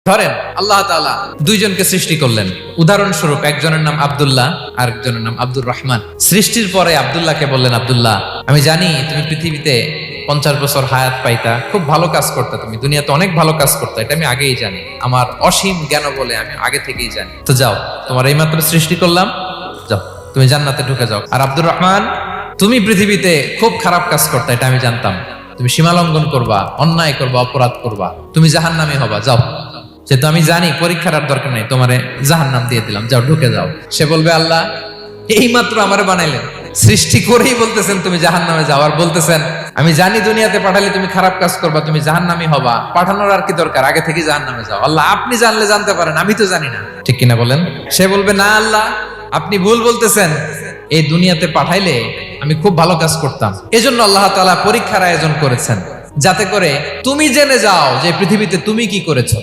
ধরেন আল্লাহ তাআলা দুইজনকে সৃষ্টি করলেন, উদাহরণস্বরূপ একজনের নাম আব্দুল্লাহ আর একজনের নাম আব্দুর রহমান। সৃষ্টির পরে আব্দুল্লাহকে বললেন, আব্দুল্লাহ, আমি জানি তুমি পৃথিবীতে 50 বছর হায়াত পাইতা, খুব ভালো কাজ করতা, তুমি দুনিয়াতে অনেক ভালো কাজ করতা, এটা আমি আগেই জানি, আমার অসীম জ্ঞান বলে আমি আগে থেকেই জানি। তো যাও, তোমার এইমাত্র সৃষ্টি করলাম, যাও তুমি জান্নাতে ঢুকে যাও। আর আব্দুর রহমান, তুমি পৃথিবীতে খুব খারাপ কাজ করতা, এটা আমি জানতাম, তুমি সীমা লঙ্ঘন করবা, অন্যায় করবা, অপরাধ করবা, তুমি জাহান্নামী হবা, যাও। যেহেতু আমি জানি পরীক্ষার আর দরকার নেই, তোমারে জাহান্নাম দিয়ে দিলাম, যাও ঢুকে যাও। সে বলবে, আল্লাহ এইমাত্র আমারে বানাইলেন, সৃষ্টি করেই বলতেছেন তুমি জাহান্নামে যাও, আর বলতেছেন আমি জানি দুনিয়াতে পাঠালে তুমি খারাপ কাজ করবা, তুমি জাহান্নামী হবা, পাঠানোর আর কি দরকার, আগে থেকে জাহান্নামে যাও। আল্লাহ আপনি জানলে জানতে পারেন, আমি তো জানি না, ঠিক কিনা বলেন? সে বলবে, না আল্লাহ আপনি ভুল বলতেছেন, এই দুনিয়াতে পাঠাইলে আমি খুব ভালো কাজ করতাম, এজন্য আল্লাহ তাআলা পরীক্ষার আয়োজন করেছেন, যাতে করে তুমি জেনে যাও যে পৃথিবীতে তুমি কি করেছো।